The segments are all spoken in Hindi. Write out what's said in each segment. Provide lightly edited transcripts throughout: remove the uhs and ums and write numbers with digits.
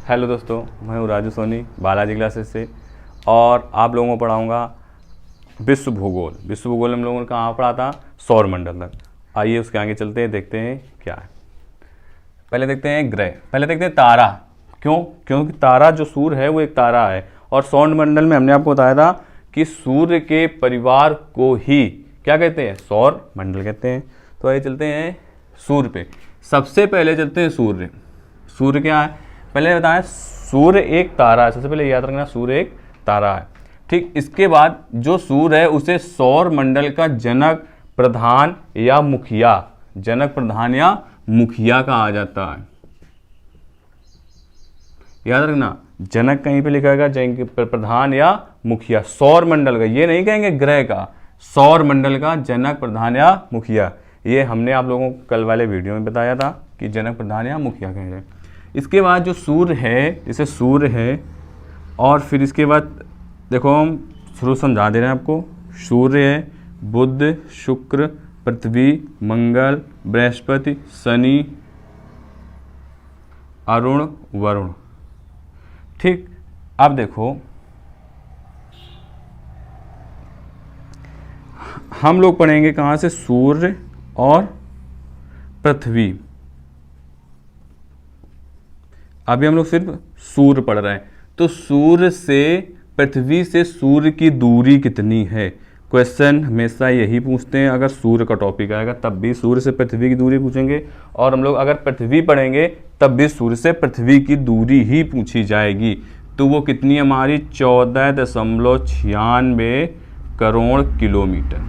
हेलो दोस्तों, मैं हूँ राजू सोनी बालाजी क्लासेस से और आप लोगों को पढ़ाऊँगा विश्व भूगोल। विश्व भूगोल में हम लोगों ने कहाँ पढ़ा था? सौर मंडल तक। आइए उसके आगे चलते हैं, देखते हैं क्या है। पहले देखते हैं ग्रह, पहले देखते हैं तारा। क्यों? क्योंकि तारा जो सूर्य है वो एक तारा है और सौर मंडल में हमने आपको बताया था कि सूर्य के परिवार को ही क्या कहते हैं? सौर मंडल कहते हैं। तो आइए चलते हैं सूर्य पे। सबसे पहले चलते हैं सूर्य। सूर्य क्या है? पहले बताएं, सूर्य एक तारा है। सबसे पहले याद रखना, सूर्य एक तारा है। ठीक, इसके बाद जो सूर्य है उसे सौर मंडल का जनक, प्रधान या मुखिया, जनक, प्रधान या मुखिया कहा जाता है। याद रखना, जनक कहीं पे लिखा जाएगा, प्रधान या मुखिया। सौर मंडल का, ये नहीं कहेंगे ग्रह का, सौर मंडल का जनक, प्रधान या मुखिया। ये हमने आप लोगों को कल वाले वीडियो में बताया था कि जनक, प्रधान या मुखिया कहेंगे। इसके बाद जो सूर्य है, जैसे सूर्य है और फिर इसके बाद देखो हम शुरू समझा दे रहे हैं आपको। सूर्य है बुध, शुक्र, पृथ्वी, मंगल, बृहस्पति, शनि, अरुण, वरुण। ठीक, अब देखो हम लोग पढ़ेंगे कहाँ से? सूर्य और पृथ्वी। अभी हम लोग सिर्फ सूर्य पढ़ रहे हैं। तो सूर्य से, पृथ्वी से सूर्य की दूरी कितनी है? क्वेश्चन हमेशा यही पूछते हैं। अगर सूर्य का टॉपिक आएगा तब भी सूर्य से पृथ्वी की दूरी पूछेंगे, और हम लोग अगर पृथ्वी पढ़ेंगे तब भी सूर्य से पृथ्वी की दूरी ही पूछी जाएगी। तो वो कितनी हमारी? 14.96 करोड़ किलोमीटर।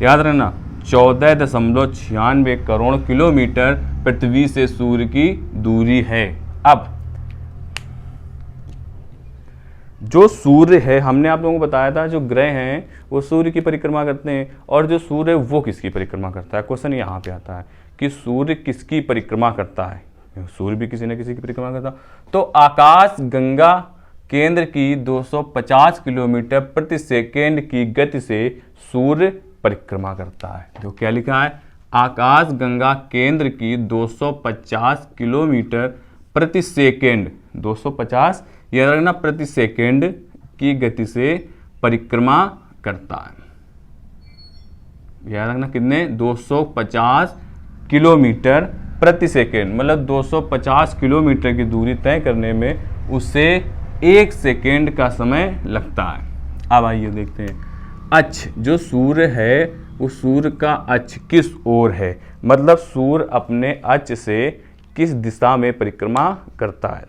याद रखना, 14.96 करोड़ किलोमीटर पृथ्वी से सूर्य की दूरी है। अब जो सूर्य है, हमने आप लोगों को बताया था जो ग्रह हैं वो सूर्य की परिक्रमा करते हैं, और जो सूर्य है वो किसकी परिक्रमा करता है? क्वेश्चन यहाँ पे आता है कि सूर्य किसकी परिक्रमा करता है। सूर्य भी किसी न किसी की परिक्रमा करता है। तो आकाश गंगा केंद्र की 250 किलोमीटर प्रति सेकेंड की गति से सूर्य परिक्रमा करता है। जो क्या लिखा है? आकाश गंगा केंद्र की 250 किलोमीटर प्रति सेकेंड, 250 याद रखना, प्रति सेकेंड की गति से परिक्रमा करता है। याद रखना, कितने? 250 किलोमीटर प्रति सेकेंड, मतलब 250 किलोमीटर की दूरी तय करने में उसे 1 सेकेंड का समय लगता है। अब आइए देखते हैं अक्ष। जो सूर्य है वो सूर्य का अक्ष किस ओर है? मतलब सूर्य अपने अक्ष से किस दिशा में परिक्रमा करता है?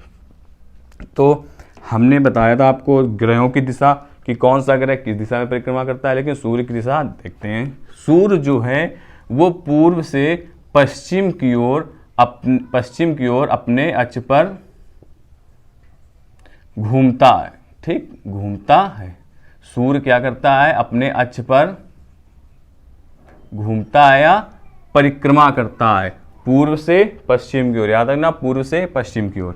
तो हमने बताया था आपको ग्रहों की दिशा कि कौन सा ग्रह किस दिशा में परिक्रमा करता है, लेकिन सूर्य की दिशा देखते हैं। सूर्य जो है वो पूर्व से पश्चिम की ओर अपने अक्ष पर घूमता है। ठीक, घूमता है। सूर्य क्या करता है? अपने अक्ष पर घूमता है या परिक्रमा करता है, पूर्व से पश्चिम की ओर। याद रखना, पूर्व से पश्चिम की ओर।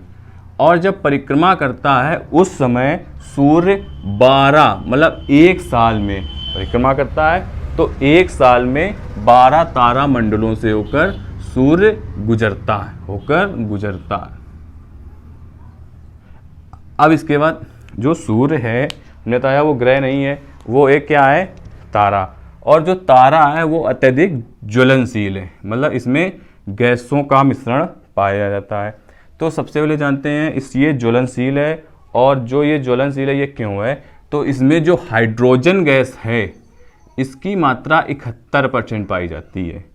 और जब परिक्रमा करता है उस समय सूर्य 12, मतलब 1 साल में परिक्रमा करता है। तो 1 साल में 12 तारा मंडलों से होकर सूर्य गुजरता है, अब इसके बाद जो सूर्य है, हमने बताया वो ग्रह नहीं है, वो एक क्या है? तारा। और जो तारा है वो अत्यधिक ज्वलनशील है, मतलब इसमें गैसों का मिश्रण पाया जाता है। तो सबसे पहले जानते हैं ये ज्वलनशील है, और जो ये ज्वलनशील है ये क्यों है? तो इसमें जो हाइड्रोजन गैस है इसकी मात्रा 71% पाई जाती है,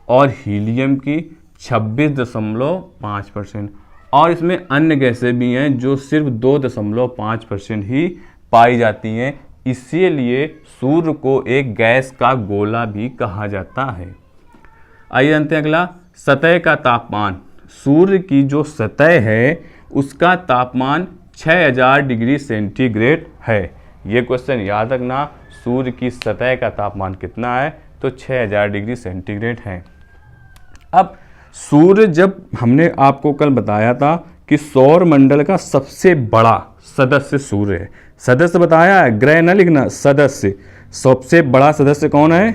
और हीलियम की 26.5%, और इसमें अन्य गैसें भी हैं जो सिर्फ 2.5% ही पाई जाती हैं। इसीलिए सूर्य को एक गैस का गोला भी कहा जाता है। आइए जानते हैं अगला, सतह का तापमान। सूर्य की जो सतह है उसका तापमान 6000 डिग्री सेंटीग्रेड है। ये क्वेश्चन याद रखना, सूर्य की सतह का तापमान कितना है? तो 6000 डिग्री सेंटीग्रेड है। अब सूर्य, जब हमने आपको कल बताया था कि सौर मंडल का सबसे बड़ा सदस्य सूर्य है। सदस्य बताया है, ग्रह न लिखना, सदस्य। सबसे बड़ा सदस्य कौन है?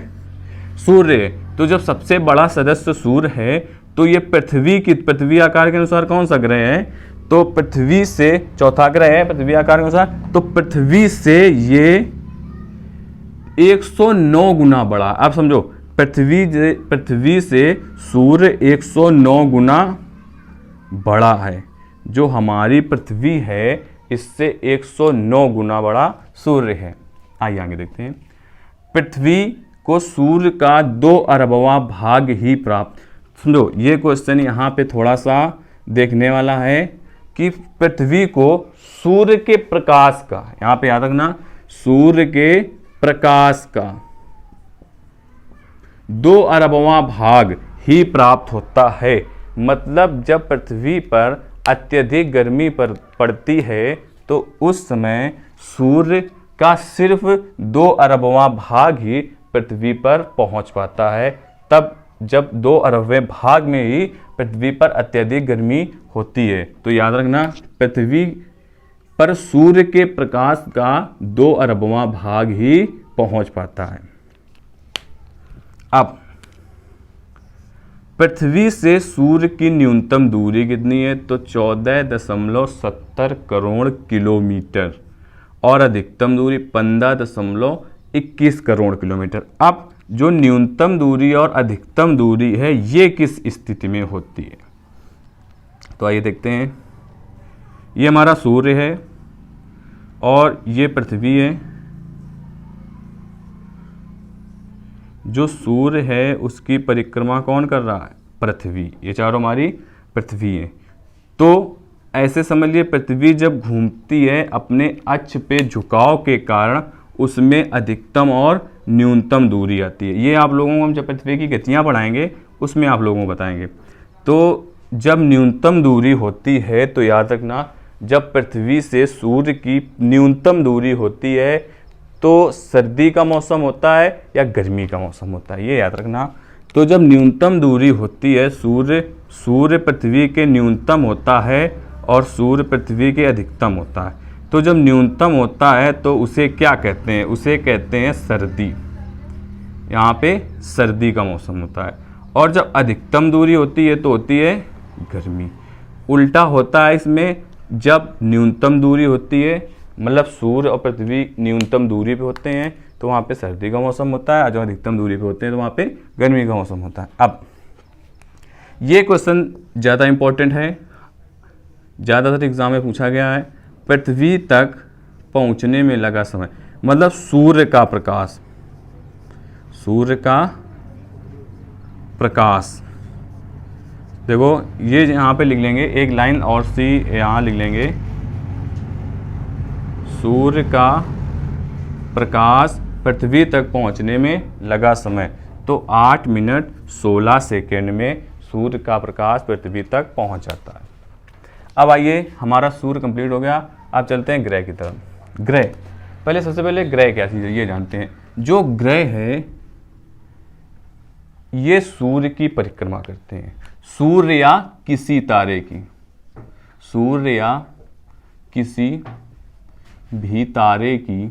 सूर्य। तो जब सबसे बड़ा सदस्य सूर्य है तो ये पृथ्वी आकार के अनुसार कौन सा ग्रह है? तो पृथ्वी से, चौथा ग्रह है पृथ्वी आकार के अनुसार, तो पृथ्वी से ये 109 गुना बड़ा। अब समझो, पृथ्वी से सूर्य 109 गुना बड़ा है। जो हमारी पृथ्वी है इससे 109 गुना बड़ा सूर्य है। आइए आगे देखते हैं। पृथ्वी को सूर्य का 2 अरबवां भाग ही प्राप्त। सुनो, ये क्वेश्चन यहाँ पे थोड़ा सा देखने वाला है कि पृथ्वी को सूर्य के प्रकाश का, यहाँ पे याद रखना, सूर्य के प्रकाश का 2 अरबवां भाग ही प्राप्त होता है। मतलब जब पृथ्वी पर अत्यधिक गर्मी पड़ती है तो उस समय सूर्य का सिर्फ 2 अरबवां भाग ही पृथ्वी पर पहुंच पाता है। तब जब 2 अरबवें भाग में ही पृथ्वी पर अत्यधिक गर्मी होती है। तो याद रखना, पृथ्वी पर सूर्य के प्रकाश का 2 अरबवां भाग ही पहुंच पाता है। अब पृथ्वी से सूर्य की न्यूनतम दूरी कितनी है? तो 14.70 करोड़ किलोमीटर और अधिकतम दूरी 15.21 करोड़ किलोमीटर। अब जो न्यूनतम दूरी और अधिकतम दूरी है ये किस स्थिति में होती है? तो आइए देखते हैं। ये हमारा सूर्य है और ये पृथ्वी है। जो सूर्य है उसकी परिक्रमा कौन कर रहा है? पृथ्वी। ये चारों हमारी पृथ्वी है। तो ऐसे समझ लिए, पृथ्वी जब घूमती है अपने अक्ष पे झुकाव के कारण उसमें अधिकतम और न्यूनतम दूरी आती है। ये आप लोगों को हम जब पृथ्वी की गतियाँ पढ़ाएंगे उसमें आप लोगों को बताएंगे। तो जब न्यूनतम दूरी होती है तो याद रखना, जब पृथ्वी से सूर्य की न्यूनतम दूरी होती है तो सर्दी का मौसम होता है या गर्मी का मौसम होता है, ये याद रखना। तो जब न्यूनतम दूरी होती है, सूर्य पृथ्वी के न्यूनतम होता है और सूर्य पृथ्वी के अधिकतम होता है। तो जब न्यूनतम होता है तो उसे क्या कहते हैं? उसे कहते हैं सर्दी। यहाँ पे सर्दी का मौसम होता है। और जब अधिकतम दूरी होती है तो होती है गर्मी। उल्टा होता है इसमें, जब न्यूनतम दूरी होती है, मतलब सूर्य और पृथ्वी न्यूनतम दूरी पे होते हैं तो वहाँ पे सर्दी का मौसम होता है, और जब अधिकतम दूरी पे होते हैं तो वहाँ पे गर्मी का मौसम होता है। अब ये क्वेश्चन ज़्यादा इम्पोर्टेंट है, ज़्यादातर एग्जाम में पूछा गया है। पृथ्वी तक पहुँचने में लगा समय, मतलब सूर्य का प्रकाश, सूर्य का प्रकाश। देखो ये यहाँ पे लिख लेंगे, एक लाइन और सी यहाँ लिख लेंगे, सूर्य का प्रकाश पृथ्वी तक पहुँचने में लगा समय। तो 8 मिनट 16 सेकेंड में सूर्य का प्रकाश पृथ्वी तक पहुँच जाता है। अब आइए, हमारा सूर्य कंप्लीट हो गया। अब चलते हैं ग्रह की तरफ। ग्रह, पहले सबसे पहले ग्रह क्या चीज़ है ये जानते हैं। जो ग्रह है ये सूर्य की परिक्रमा करते हैं। सूर्य या किसी तारे की, सूर्य या किसी भी तारे की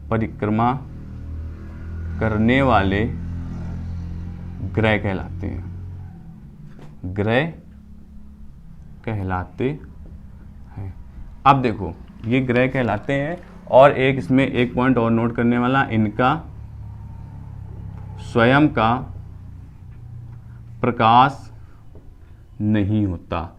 परिक्रमा करने वाले ग्रह कहलाते हैं, ग्रह कहलाते हैं। अब देखो ये ग्रह कहलाते हैं, और एक इसमें एक पॉइंट और नोट करने वाला, इनका स्वयं का प्रकाश नहीं होता।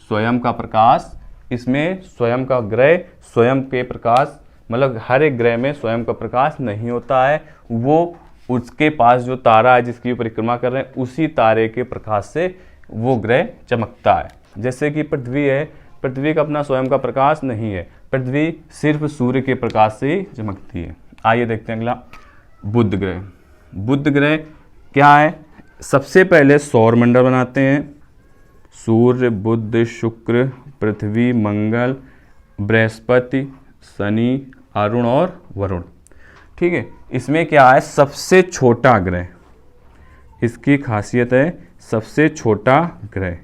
स्वयं का प्रकाश, इसमें स्वयं का ग्रह स्वयं के प्रकाश, मतलब हर एक ग्रह में स्वयं का प्रकाश नहीं होता है। वो उसके पास जो तारा है जिसकी परिक्रमा कर रहे हैं उसी तारे के प्रकाश से वो ग्रह चमकता है। जैसे कि पृथ्वी है, पृथ्वी का अपना स्वयं का प्रकाश नहीं है, पृथ्वी सिर्फ सूर्य के प्रकाश से ही चमकती है। आइए देखते हैं अगला, बुध ग्रह। बुध ग्रह क्या है? सबसे पहले सौर मंडल बनाते हैं। सूर्य, बुध, शुक्र, पृथ्वी, मंगल, बृहस्पति, शनि, अरुण और वरुण। ठीक है, इसमें क्या है? सबसे छोटा ग्रह, इसकी खासियत है सबसे छोटा ग्रह।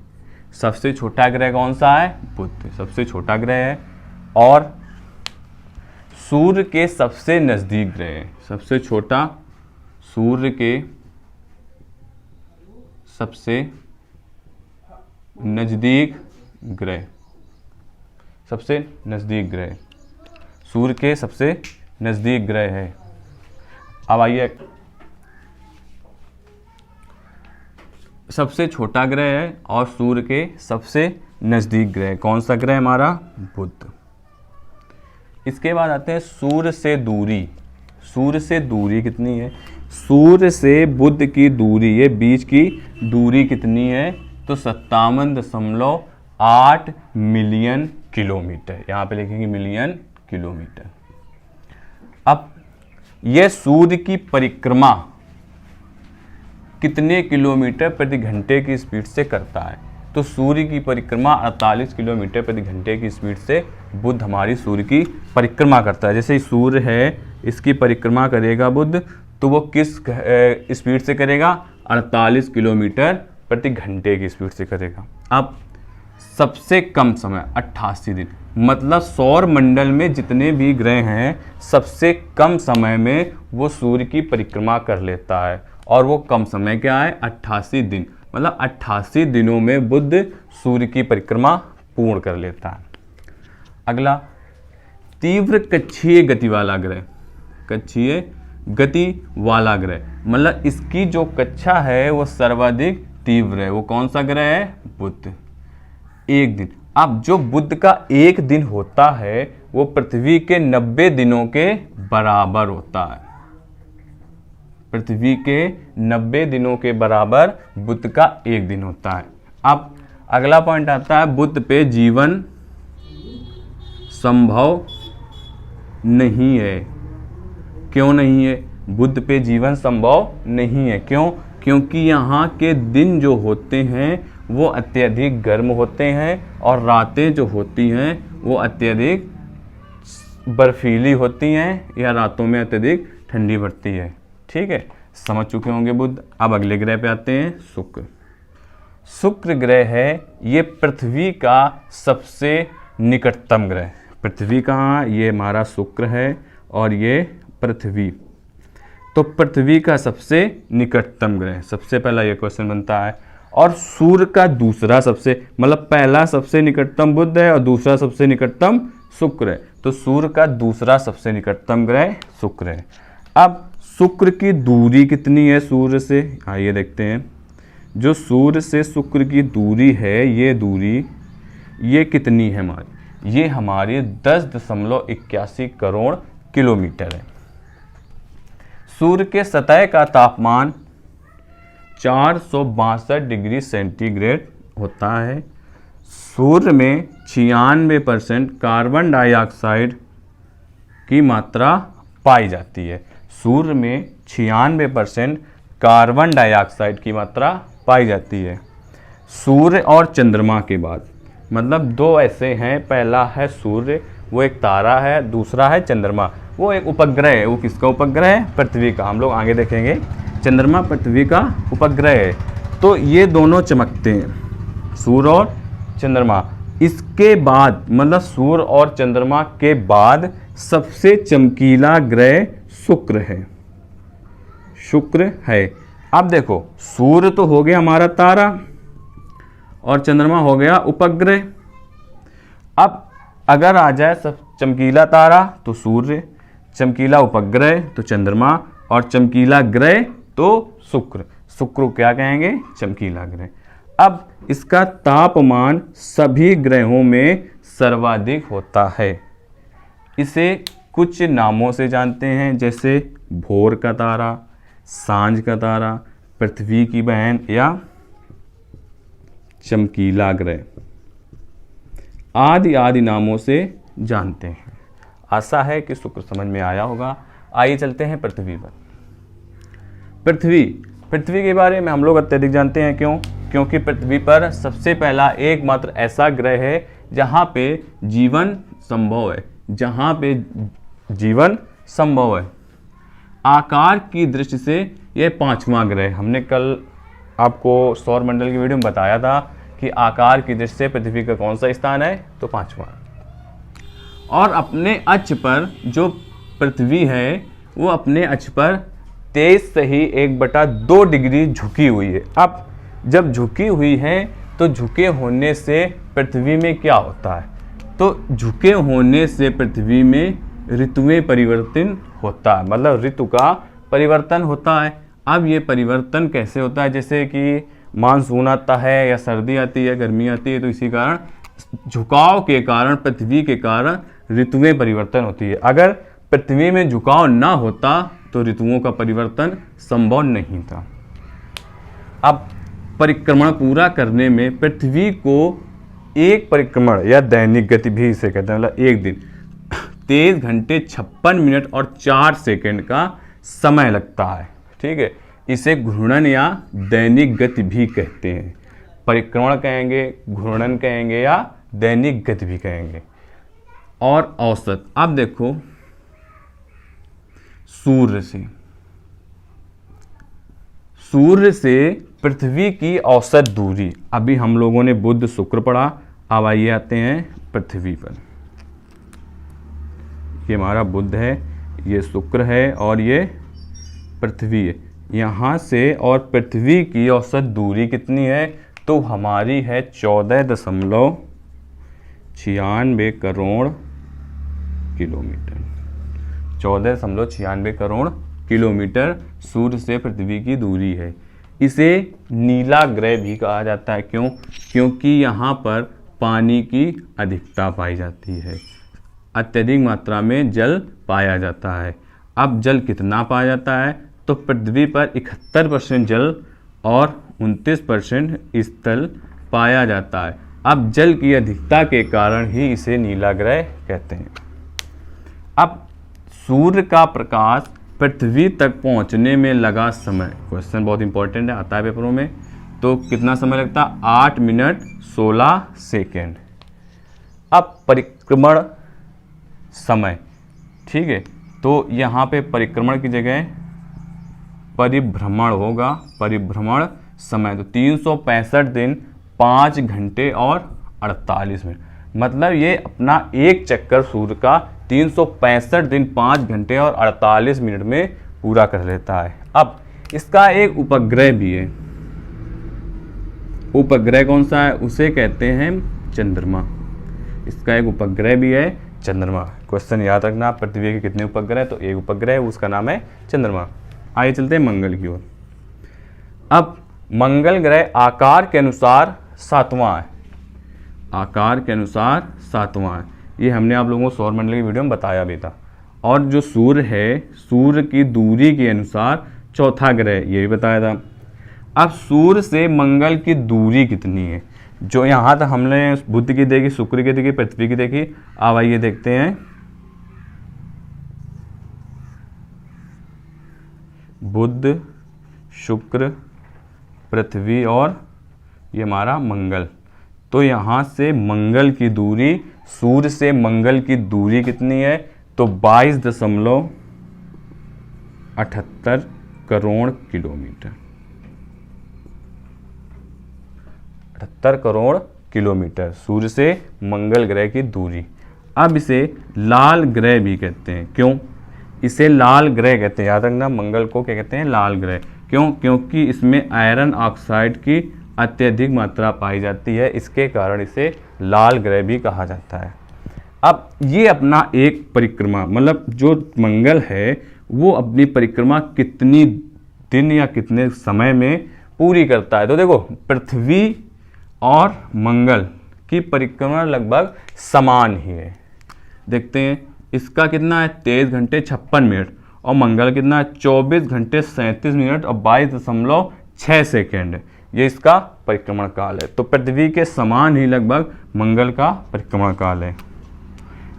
सबसे छोटा ग्रह कौन सा है? बुध सबसे छोटा ग्रह है, और सूर्य के सबसे नजदीक ग्रह है। सबसे छोटा, सूर्य के सबसे नज़दीक ग्रह, सबसे नज़दीक ग्रह, सूर्य के सबसे नज़दीक ग्रह है। अब आइए, सबसे छोटा ग्रह है और सूर्य के सबसे नज़दीक ग्रह कौन सा ग्रह हमारा? बुध। इसके बाद आते हैं सूर्य से दूरी। सूर्य से दूरी कितनी है? सूर्य से बुध की दूरी, ये बीच की दूरी कितनी है? तो 57.8 मिलियन किलोमीटर। यहाँ पे लिखेंगे मिलियन किलोमीटर। अब यह सूर्य की परिक्रमा कितने किलोमीटर प्रति घंटे की स्पीड से करता है? तो सूर्य की परिक्रमा 48 किलोमीटर प्रति घंटे की स्पीड से बुध हमारी सूर्य की परिक्रमा करता है। जैसे सूर्य है, इसकी परिक्रमा करेगा बुध, तो वो किस स्पीड से करेगा? 48 किलोमीटर प्रति घंटे की स्पीड से करेगा। अब सबसे कम समय 88 दिन, मतलब सौर मंडल में जितने भी ग्रह हैं सबसे कम समय में वो सूर्य की परिक्रमा कर लेता है, और वो कम समय क्या है? 88 दिन, मतलब 88 दिनों में बुध सूर्य की परिक्रमा पूर्ण कर लेता है। अगला, तीव्र कक्षीय गति वाला ग्रह। कक्षीय गति वाला ग्रह मतलब इसकी जो कक्षा है वो सर्वाधिक तीव्र है। वो कौन सा ग्रह है? बुध। एक दिन, अब जो बुध का एक दिन होता है वो पृथ्वी के 90 दिनों के बराबर होता है। पृथ्वी के 90 दिनों के बराबर बुध का एक दिन होता है। अब अगला पॉइंट आता है, बुध पे जीवन संभव नहीं है। क्यों नहीं है? बुध पे जीवन संभव नहीं है। क्यों? क्योंकि यहाँ के दिन जो होते हैं वो अत्यधिक गर्म होते हैं और रातें जो होती हैं वो अत्यधिक बर्फीली होती हैं या रातों में अत्यधिक ठंडी पड़ती है। ठीक है, समझ चुके होंगे बुध। अब अगले ग्रह पे आते हैं, शुक्र। शुक्र ग्रह है ये पृथ्वी का सबसे निकटतम ग्रह। पृथ्वी कहाँ? ये हमारा शुक्र है और ये पृथ्वी, तो पृथ्वी का सबसे निकटतम ग्रह। सबसे पहला ये क्वेश्चन बनता है। और सूर्य का दूसरा सबसे, मतलब पहला सबसे निकटतम बुध है और दूसरा सबसे निकटतम शुक्र है, तो सूर्य का दूसरा सबसे निकटतम ग्रह शुक्र है। अब शुक्र की दूरी कितनी है सूर्य से? आइए देखते हैं। जो सूर्य से शुक्र की दूरी है, ये दूरी ये कितनी है हमारी? ये हमारी 10.81 करोड़ किलोमीटर है। सूर्य के सतह का तापमान 462 डिग्री सेंटीग्रेड होता है। सूर्य में 96% कार्बन डाइऑक्साइड की मात्रा पाई जाती है। सूर्य में 96% कार्बन डाइऑक्साइड की मात्रा पाई जाती है। सूर्य और चंद्रमा के बाद, मतलब दो ऐसे हैं, पहला है सूर्य, वो एक तारा है, दूसरा है चंद्रमा, वो एक उपग्रह है। वो किसका उपग्रह है? पृथ्वी का। हम लोग आगे देखेंगे। चंद्रमा पृथ्वी का उपग्रह है। तो ये दोनों चमकते हैं, सूर्य और चंद्रमा। इसके बाद, मतलब सूर्य और चंद्रमा के बाद सबसे चमकीला ग्रह शुक्र है। शुक्र है। अब देखो, सूर्य तो हो गया हमारा तारा और चंद्रमा हो गया उपग्रह। अब अगर आ जाए सब चमकीला तारा तो सूर्य, चमकीला उपग्रह तो चंद्रमा, और चमकीला ग्रह तो शुक्र। शुक्र क्या कहेंगे? चमकीला ग्रह। अब इसका तापमान सभी ग्रहों में सर्वाधिक होता है। इसे कुछ नामों से जानते हैं, जैसे भोर का तारा, सांझ का तारा, पृथ्वी की बहन या चमकीला ग्रह आदि आदि नामों से जानते हैं। आशा है कि शुक्र समझ में आया होगा। आइए चलते हैं पृथ्वी पर। पृथ्वी के बारे में हम लोग अत्यधिक जानते हैं। क्यों? क्योंकि पृथ्वी पर सबसे पहला एकमात्र ऐसा ग्रह है जहाँ पे जीवन संभव है। जहाँ पे जीवन संभव है। आकार की दृष्टि से यह 5वां ग्रह। हमने कल आपको सौर मंडल की वीडियो में बताया था कि आकार की दृष्टि से पृथ्वी का कौन सा स्थान है? तो 5वां। और अपने अक्ष पर जो पृथ्वी है वो अपने अक्ष पर 23 से ही 1/2 डिग्री झुकी हुई है। अब जब झुकी हुई है तो झुके होने से पृथ्वी में क्या होता है? तो झुके होने से पृथ्वी में ऋतुएं परिवर्तन होता है, मतलब ऋतु का परिवर्तन होता है। अब ये परिवर्तन कैसे होता है? जैसे कि मानसून आता है या सर्दी आती है, गर्मी आती है, तो इसी कारण झुकाव के कारण, पृथ्वी के कारण ऋतुएं परिवर्तन होती है। अगर पृथ्वी में झुकाव ना होता तो ऋतुओं का परिवर्तन संभव नहीं था। अब परिक्रमण पूरा करने में पृथ्वी को एक परिक्रमण या दैनिक गति भी इसे कहते हैं, मतलब एक दिन 23 घंटे 56 मिनट और 4 सेकंड का समय लगता है। ठीक है, इसे घूर्णन या दैनिक गति भी कहते हैं। परिक्रमण कहेंगे, घूर्णन कहेंगे या दैनिक गति भी कहेंगे। और औसत, अब देखो सूर्य से पृथ्वी की औसत दूरी, अभी हम लोगों ने बुध शुक्र पढ़ा, अब आइए आते हैं पृथ्वी पर। ये हमारा बुध है, ये शुक्र है और ये पृथ्वी है। यहाँ से और पृथ्वी की औसत दूरी कितनी है? तो हमारी है 14.96 करोड़ किलोमीटर। 14.96 करोड़ किलोमीटर सूर्य से पृथ्वी की दूरी है। इसे नीला ग्रह भी कहा जाता है। क्यों? क्योंकि यहाँ पर पानी की अधिकता पाई जाती है, अत्यधिक मात्रा में जल पाया जाता है। अब जल कितना पाया जाता है? तो पृथ्वी पर 71% जल और 29% स्थल पाया जाता है। अब जल की अधिकता के कारण ही इसे नीला ग्रह कहते हैं। अब सूर्य का प्रकाश पृथ्वी तक पहुंचने में लगा समय, क्वेश्चन बहुत इंपॉर्टेंट है, आता है पेपरों में, तो कितना समय लगता? 8 मिनट 16 सेकेंड। अब परिक्रमण समय, ठीक है, तो यहाँ पे परिक्रमण की जगह परिभ्रमण होगा, परिभ्रमण समय। तो 365 दिन 5 घंटे और 48 मिनट, मतलब ये अपना एक चक्कर सूर्य का 365 दिन 5 घंटे और 48 मिनट में पूरा कर लेता है। अब इसका एक उपग्रह भी है। उपग्रह कौन सा है? उसे कहते हैं चंद्रमा। इसका एक उपग्रह भी है, चंद्रमा। क्वेश्चन याद रखना, पृथ्वी के कितने उपग्रह? तो एक उपग्रह है, उसका नाम है चंद्रमा। आइए चलते हैं मंगल की ओर। अब मंगल ग्रह आकार के अनुसार 7वां है, आकार के अनुसार 7वां है। ये हमने आप लोगों को सौर मंडल की वीडियो में बताया भी था। और जो सूर्य है, सूर्य की दूरी के अनुसार चौथा ग्रह, ये भी बताया था। अब सूर्य से मंगल की दूरी कितनी है? जो यहाँ तक हमने बुध की देखी, शुक्र की देखी, पृथ्वी की देखी। अब आइए देखते हैं बुध, शुक्र, पृथ्वी और ये हमारा मंगल। तो यहाँ से मंगल की दूरी, सूर्य से मंगल की दूरी कितनी है? तो 22.78 करोड़ किलोमीटर। 78 करोड़ किलोमीटर सूर्य से मंगल ग्रह की दूरी। अब इसे लाल ग्रह भी कहते हैं। क्यों इसे लाल ग्रह कहते हैं? याद रखना, मंगल को क्या कहते हैं? लाल ग्रह। क्यों? क्योंकि इसमें आयरन ऑक्साइड की अत्यधिक मात्रा पाई जाती है, इसके कारण इसे लाल ग्रह भी कहा जाता है। अब ये अपना एक परिक्रमा, मतलब जो मंगल है वो अपनी परिक्रमा कितनी दिन या कितने समय में पूरी करता है? तो देखो, पृथ्वी और मंगल की परिक्रमा लगभग समान ही है। देखते हैं, इसका कितना है? 23 घंटे 56 मिनट, और मंगल कितना है? 24 घंटे 37 मिनट और 22.6 सेकेंड। ये इसका परिक्रमण काल है। तो पृथ्वी के समान ही लगभग मंगल का परिक्रमण काल है।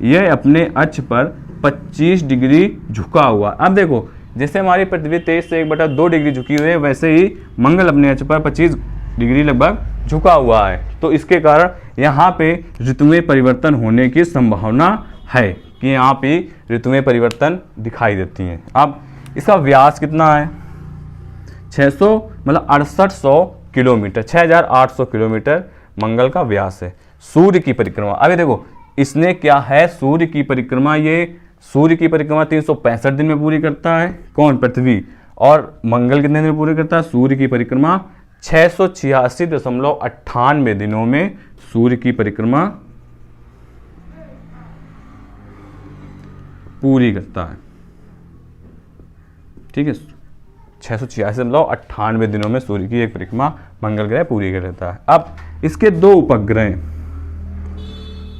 यह अपने अक्ष पर 25 डिग्री झुका हुआ। अब देखो, जैसे हमारी पृथ्वी 23 से 1/2 डिग्री झुकी हुई है, वैसे ही मंगल अपने अक्ष पर 25 डिग्री लगभग झुका हुआ है। तो इसके कारण यहाँ पे ऋतुएं परिवर्तन होने की संभावना है कि यहाँ पे ऋतुएं परिवर्तन दिखाई देती हैं। अब इसका व्यास कितना है? 600 मतलब 6800 किलोमीटर, 6800 किलोमीटर मंगल का व्यास है। सूर्य की परिक्रमा, अभी देखो इसने क्या है, सूर्य की परिक्रमा, ये सूर्य की परिक्रमा 365 दिन में पूरी करता है। कौन? पृथ्वी। और मंगल कितने दिन में पूरी करता है? सूर्य की परिक्रमा 686.98 दिनों में सूर्य की परिक्रमा पूरी करता है। ठीक है, 686.98 दिनों में सूर्य की एक परिक्रमा मंगल ग्रह पूरी कर लेता है। अब इसके दो उपग्रह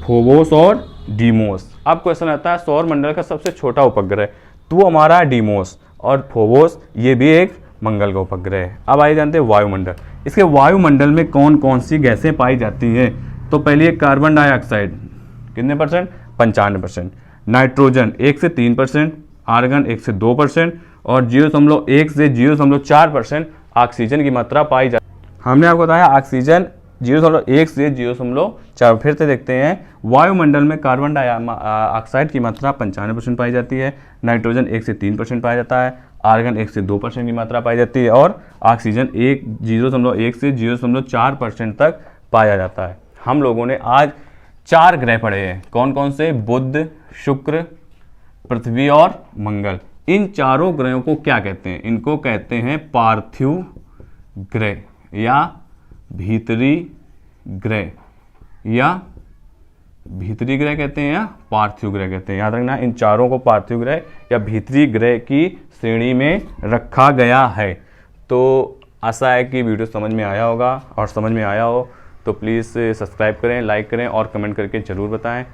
फोबोस और डीमोस। अब क्वेश्चन आता है सौर मंडल का सबसे छोटा उपग्रह, तो हमारा डीमोस, और फोबोस ये भी एक मंगल का उपग्रह है। अब आइए जानते हैं वायुमंडल। इसके वायुमंडल में कौन कौन सी गैसें पाई जाती हैं। तो पहले कार्बन डाइऑक्साइड कितने परसेंट, 95%, नाइट्रोजन 1 से 3%, आर्गन 1 से 2% और 0.1 से 0.4% ऑक्सीजन की मात्रा पाई जाती है। हमने आपको बताया ऑक्सीजन 0.1 से 0.4। फिर से देखते हैं, वायुमंडल में कार्बन डाइऑक्साइड की मात्रा 95% पाई जाती है, नाइट्रोजन 1 से 3% पाया जाता है, आर्गन 1 से 2% की मात्रा पाई जाती है और ऑक्सीजन 0.1 से 0.4% तक पाया जाता है। हम लोगों ने आज 4 ग्रह पढ़े हैं, कौन कौन से, बुध, शुक्र, पृथ्वी और मंगल। इन चारों ग्रहों को क्या कहते हैं, इनको कहते हैं पार्थिव ग्रह या भीतरी ग्रह, या भीतरी ग्रह कहते हैं या पार्थिव ग्रह कहते हैं। याद रखना, इन चारों को पार्थिव ग्रह या भीतरी ग्रह की श्रेणी में रखा गया है। तो आशा है कि वीडियो समझ में आया होगा, और समझ में आया हो तो प्लीज़ सब्सक्राइब करें, लाइक करें और कमेंट करके ज़रूर बताएं।